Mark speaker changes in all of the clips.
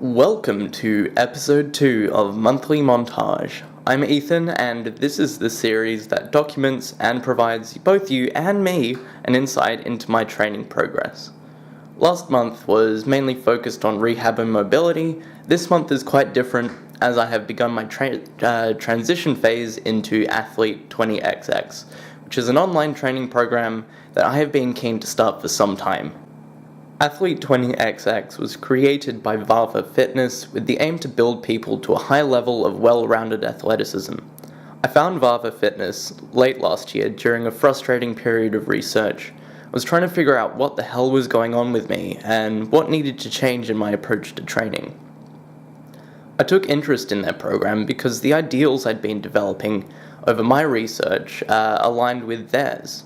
Speaker 1: Welcome to episode 2 of Monthly Montage. I'm Ethan, and this is the series that documents and provides both you and me an insight into my training progress. Last month was mainly focused on rehab and mobility. This month is quite different, as I have begun my transition phase into Athlete20XX, which is an online training program that I have been keen to start for some time. Athlete20XX was created by Vahva Fitness with the aim to build people to a high level of well-rounded athleticism. I found Vahva Fitness late last year during a frustrating period of research. I was trying to figure out what the hell was going on with me and what needed to change in my approach to training. I took interest in their program because the ideals I'd been developing over my research aligned with theirs.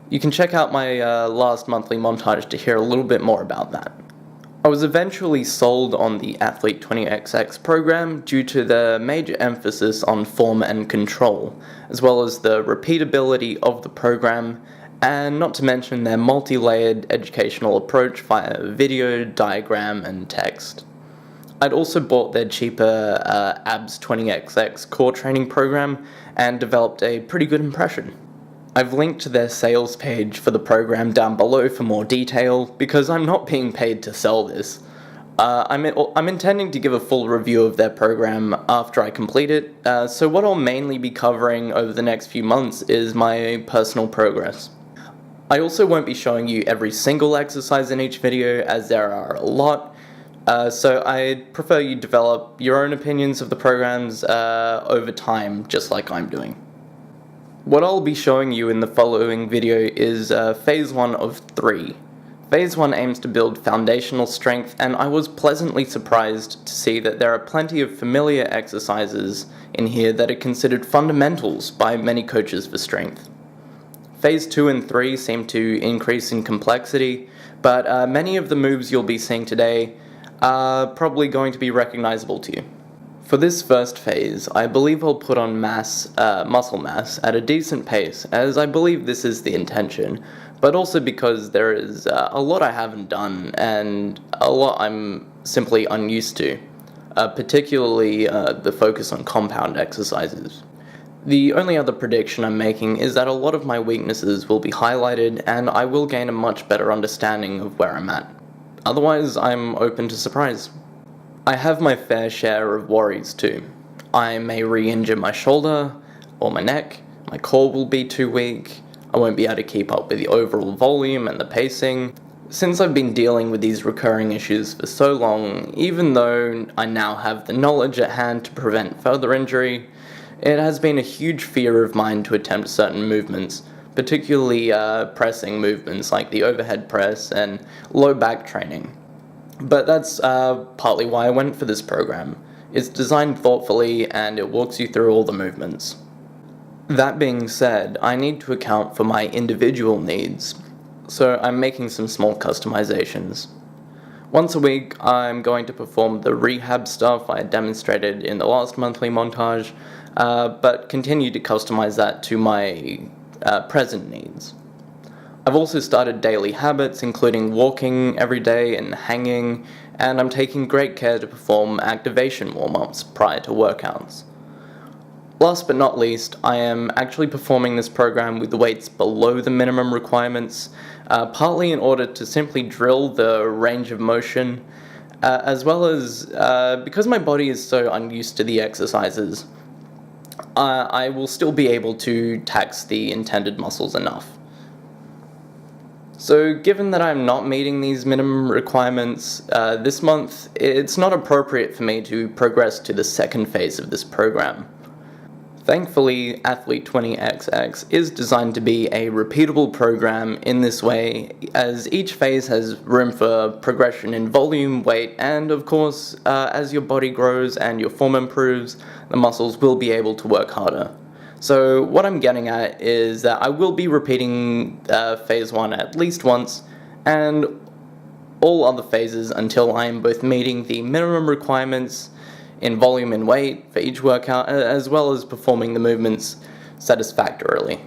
Speaker 1: You can check out my last monthly montage to hear a little bit more about that. I was eventually sold on the Athlete20XX program due to the major emphasis on form and control, as well as the repeatability of the program, and not to mention their multi-layered educational approach via video, diagram, and text. I'd also bought their cheaper ABS20XX core training program and developed a pretty good impression. I've linked to their sales page for the program down below for more detail, because I'm not being paid to sell this. I'm intending to give a full review of their program after I complete it, so what I'll mainly be covering over the next few months is my personal progress. I also won't be showing you every single exercise in each video, as there are a lot, so I'd prefer you develop your own opinions of the programs over time, just like I'm doing. What I'll be showing you in the following video is Phase 1 of 3. Phase 1 aims to build foundational strength, and I was pleasantly surprised to see that there are plenty of familiar exercises in here that are considered fundamentals by many coaches for strength. Phase 2 and 3 seem to increase in complexity, but many of the moves you'll be seeing today are probably going to be recognizable to you. For this first phase, I believe I'll put on muscle mass at a decent pace, as I believe this is the intention, but also because there is a lot I haven't done and a lot I'm simply unused to, particularly the focus on compound exercises. The only other prediction I'm making is that a lot of my weaknesses will be highlighted and I will gain a much better understanding of where I'm at. Otherwise, I'm open to surprise. I have my fair share of worries too. I may re-injure my shoulder or my neck, my core will be too weak, I won't be able to keep up with the overall volume and the pacing. Since I've been dealing with these recurring issues for so long, even though I now have the knowledge at hand to prevent further injury, it has been a huge fear of mine to attempt certain movements, particularly pressing movements like the overhead press and low back training. But that's partly why I went for this program. It's designed thoughtfully and it walks you through all the movements. That being said, I need to account for my individual needs, so I'm making some small customizations. Once a week, I'm going to perform the rehab stuff I demonstrated in the last monthly montage, but continue to customize that to my present needs. I've also started daily habits, including walking every day and hanging, and I'm taking great care to perform activation warm-ups prior to workouts. Last but not least, I am actually performing this program with weights below the minimum requirements, partly in order to simply drill the range of motion, as well as because my body is so unused to the exercises, I will still be able to tax the intended muscles enough. So given that I'm not meeting these minimum requirements this month, it's not appropriate for me to progress to the second phase of this program. Thankfully, Athlete20XX is designed to be a repeatable program in this way, as each phase has room for progression in volume, weight, and of course, as your body grows and your form improves, the muscles will be able to work harder. So what I'm getting at is that I will be repeating phase 1 at least once, and all other phases until I am both meeting the minimum requirements in volume and weight for each workout, as well as performing the movements satisfactorily.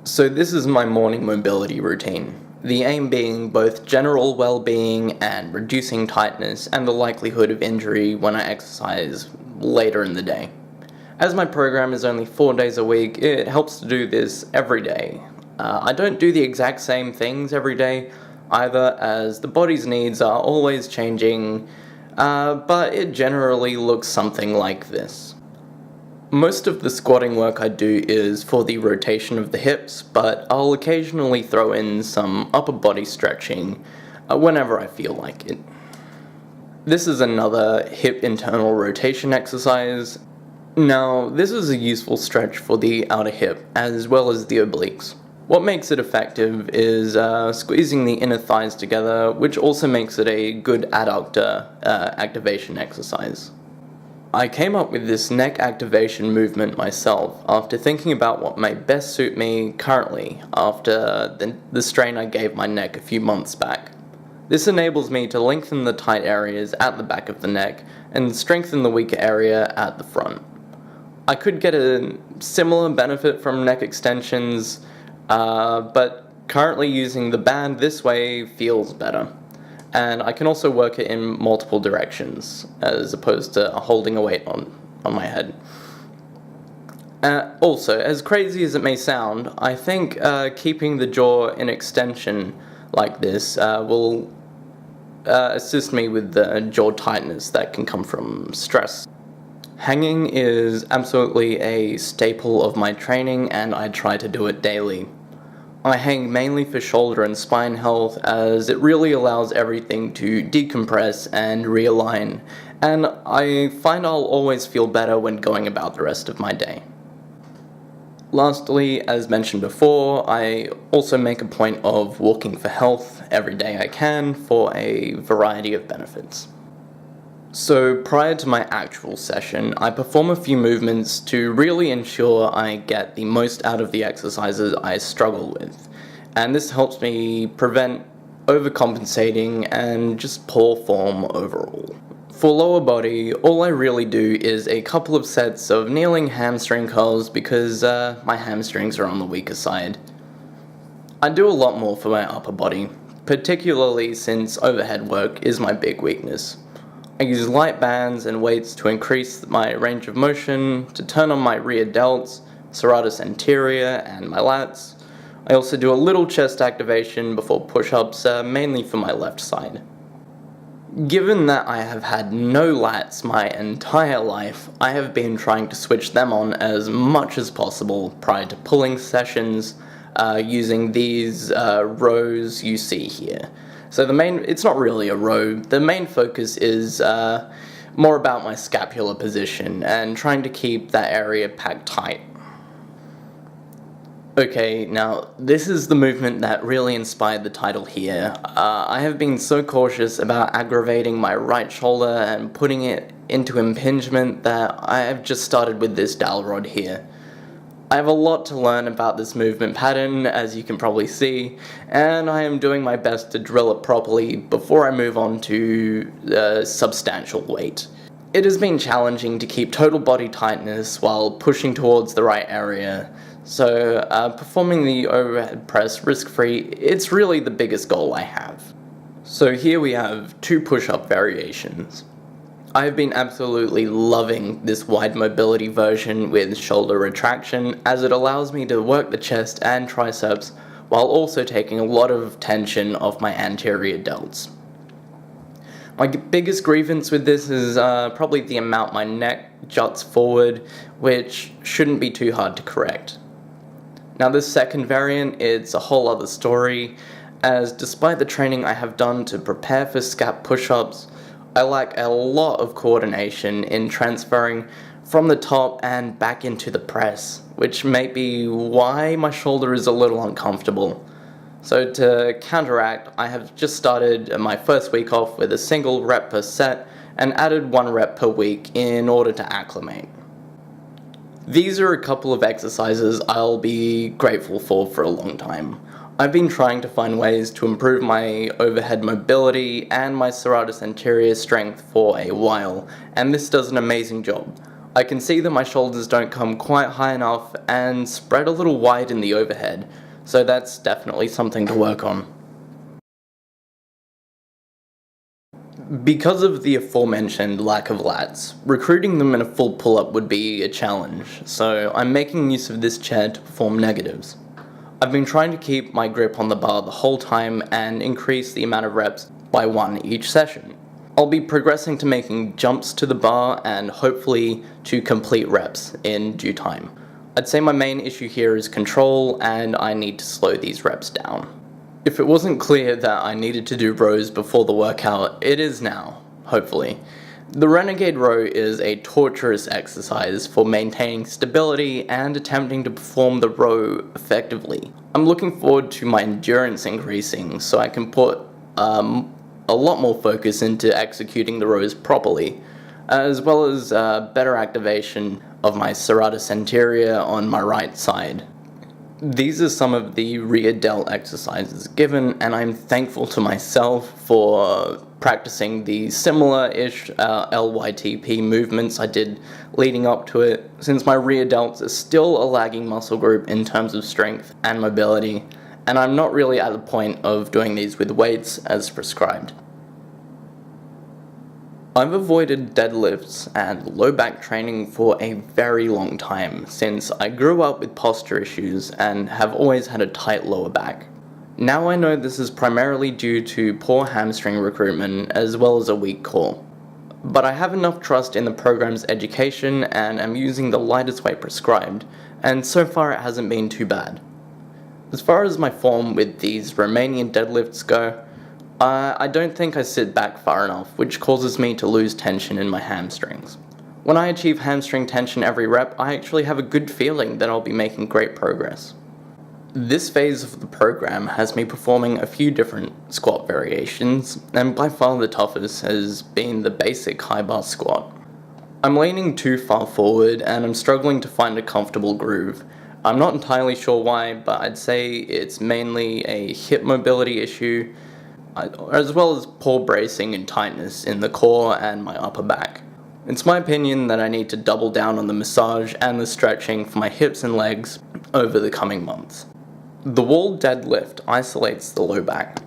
Speaker 1: So this is my morning mobility routine. the aim being both general well-being and reducing tightness and the likelihood of injury when I exercise later in the day. As my program is only 4 days a week, it helps to do this every day. I don't do the exact same things every day either, as the body's needs are always changing, but it generally looks something like this. Most of the squatting work I do is for the rotation of the hips, but I'll occasionally throw in some upper body stretching whenever I feel like it. This is another hip internal rotation exercise. Now, this is a useful stretch for the outer hip as well as the obliques. What makes it effective is squeezing the inner thighs together, which also makes it a good adductor activation exercise. I came up with this neck activation movement myself after thinking about what may best suit me currently after the strain I gave my neck a few months back. This enables me to lengthen the tight areas at the back of the neck and strengthen the weaker area at the front. I could get a similar benefit from neck extensions, but currently using the band this way feels better. And I can also work it in multiple directions, as opposed to holding a weight on my head. Also, as crazy as it may sound, I think keeping the jaw in extension like this will assist me with the jaw tightness that can come from stress. Hanging is absolutely a staple of my training, and I try to do it daily. I hang mainly for shoulder and spine health, as it really allows everything to decompress and realign, and I find I'll always feel better when going about the rest of my day. Lastly, as mentioned before, I also make a point of walking for health every day I can for a variety of benefits. So prior to my actual session, I perform a few movements to really ensure I get the most out of the exercises I struggle with, and this helps me prevent overcompensating and just poor form overall. For lower body, all I really do is a couple of sets of kneeling hamstring curls because my hamstrings are on the weaker side. I do a lot more for my upper body, particularly since overhead work is my big weakness. I use light bands and weights to increase my range of motion, to turn on my rear delts, serratus anterior, and my lats. I also do a little chest activation before push-ups, mainly for my left side. Given that I have had no lats my entire life, I have been trying to switch them on as much as possible prior to pulling sessions, using these rows you see here. So it's not really a row, the main focus is more about my scapular position and trying to keep that area packed tight. Okay, now this is the movement that really inspired the title here. I have been so cautious about aggravating my right shoulder and putting it into impingement that I have just started with this dowel rod here. I have a lot to learn about this movement pattern, as you can probably see, and I am doing my best to drill it properly before I move on to substantial weight. It has been challenging to keep total body tightness while pushing towards the right area, so performing the overhead press risk-free, it's really the biggest goal I have. So here we have 2 push-up variations. I have been absolutely loving this wide mobility version with shoulder retraction, as it allows me to work the chest and triceps while also taking a lot of tension off my anterior delts. My biggest grievance with this is probably the amount my neck juts forward, which shouldn't be too hard to correct. Now this second variant, it's a whole other story, as despite the training I have done to prepare for scap push-ups, I lack a lot of coordination in transferring from the top and back into the press, which may be why my shoulder is a little uncomfortable. So to counteract, I have just started my first week off with a single rep per set and added 1 rep per week in order to acclimate. These are a couple of exercises I'll be grateful for a long time. I've been trying to find ways to improve my overhead mobility and my serratus anterior strength for a while, and this does an amazing job. I can see that my shoulders don't come quite high enough and spread a little wide in the overhead, so that's definitely something to work on. Because of the aforementioned lack of lats, recruiting them in a full pull-up would be a challenge, so I'm making use of this chair to perform negatives. I've been trying to keep my grip on the bar the whole time and increase the amount of reps by 1 each session. I'll be progressing to making jumps to the bar and hopefully to complete reps in due time. I'd say my main issue here is control, and I need to slow these reps down. If it wasn't clear that I needed to do rows before the workout, it is now, hopefully. The Renegade row is a torturous exercise for maintaining stability and attempting to perform the row effectively. I'm looking forward to my endurance increasing so I can put a lot more focus into executing the rows properly, as well as better activation of my serratus anterior on my right side. These are some of the rear delt exercises given, and I'm thankful to myself for practicing the similar-ish LYTP movements I did leading up to it, since my rear delts are still a lagging muscle group in terms of strength and mobility, and I'm not really at the point of doing these with weights as prescribed. I've avoided deadlifts and low back training for a very long time, since I grew up with posture issues and have always had a tight lower back. Now I know this is primarily due to poor hamstring recruitment as well as a weak core. But I have enough trust in the program's education and am using the lightest weight prescribed, and so far it hasn't been too bad. As far as my form with these Romanian deadlifts go, I don't think I sit back far enough, which causes me to lose tension in my hamstrings. When I achieve hamstring tension every rep, I actually have a good feeling that I'll be making great progress. This phase of the program has me performing a few different squat variations, and by far the toughest has been the basic high bar squat. I'm leaning too far forward and I'm struggling to find a comfortable groove. I'm not entirely sure why, but I'd say it's mainly a hip mobility issue, as well as poor bracing and tightness in the core and my upper back. It's my opinion that I need to double down on the massage and the stretching for my hips and legs over the coming months. The wall deadlift isolates the low back.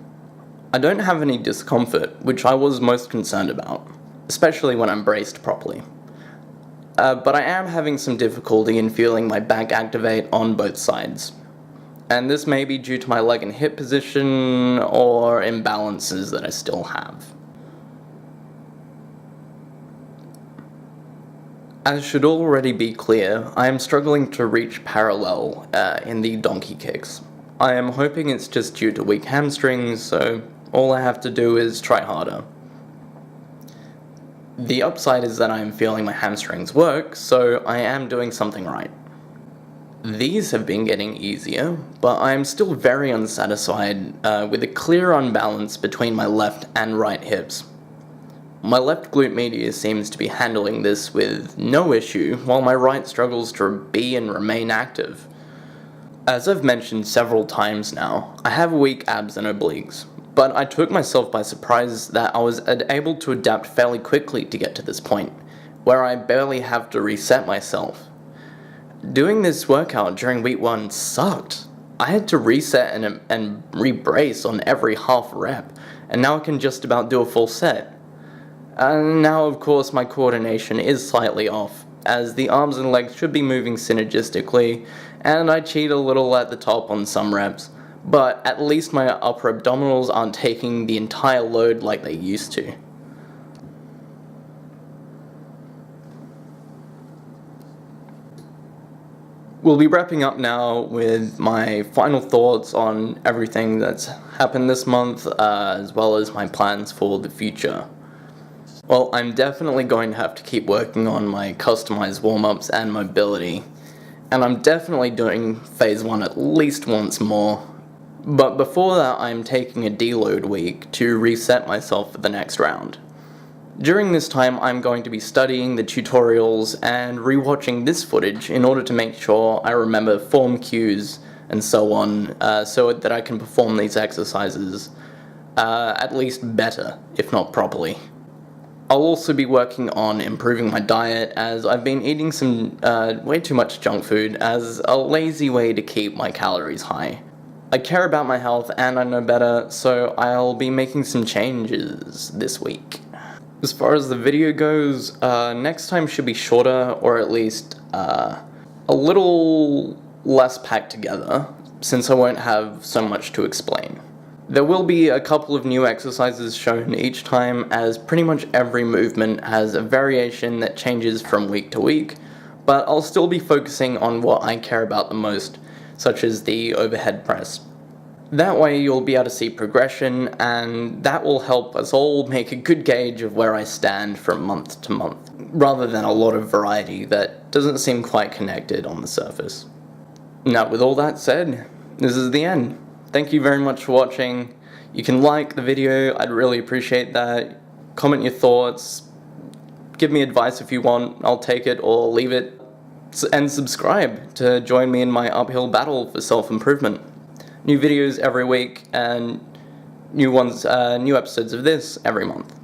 Speaker 1: I don't have any discomfort, which I was most concerned about, especially when I'm braced properly. But I am having some difficulty in feeling my back activate on both sides. And this may be due to my leg and hip position or imbalances that I still have. As should already be clear, I am struggling to reach parallel in the donkey kicks. I am hoping it's just due to weak hamstrings, so all I have to do is try harder. The upside is that I am feeling my hamstrings work, so I am doing something right. These have been getting easier, but I am still very unsatisfied with a clear unbalance between my left and right hips. My left glute medius seems to be handling this with no issue, while my right struggles to be and remain active. As I've mentioned several times now, I have weak abs and obliques, but I took myself by surprise that I was able to adapt fairly quickly to get to this point, where I barely have to reset myself. Doing this workout during week 1 sucked. I had to reset and re-brace on every half rep, and now I can just about do a full set. And now, of course, my coordination is slightly off, as the arms and legs should be moving synergistically, and I cheat a little at the top on some reps, but at least my upper abdominals aren't taking the entire load like they used to. We'll be wrapping up now with my final thoughts on everything that's happened this month, as well as my plans for the future. Well, I'm definitely going to have to keep working on my customized warm-ups and mobility, and I'm definitely doing phase 1 at least once more. But before that, I'm taking a deload week to reset myself for the next round. During this time, I'm going to be studying the tutorials and rewatching this footage in order to make sure I remember form cues and so on, so that I can perform these exercises at least better, if not properly. I'll also be working on improving my diet, as I've been eating some way too much junk food as a lazy way to keep my calories high. I care about my health and I know better, so I'll be making some changes this week. As far as the video goes, next time should be shorter, or at least a little less packed together, since I won't have so much to explain. There will be a couple of new exercises shown each time, as pretty much every movement has a variation that changes from week to week, but I'll still be focusing on what I care about the most, such as the overhead press. That way you'll be able to see progression, and that will help us all make a good gauge of where I stand from month to month, rather than a lot of variety that doesn't seem quite connected on the surface. Now, with all that said, this is the end. Thank you very much for watching. You can like the video, I'd really appreciate that. Comment your thoughts, give me advice if you want, I'll take it or leave it. And subscribe to join me in my uphill battle for self-improvement. New videos every week, and new episodes of this every month.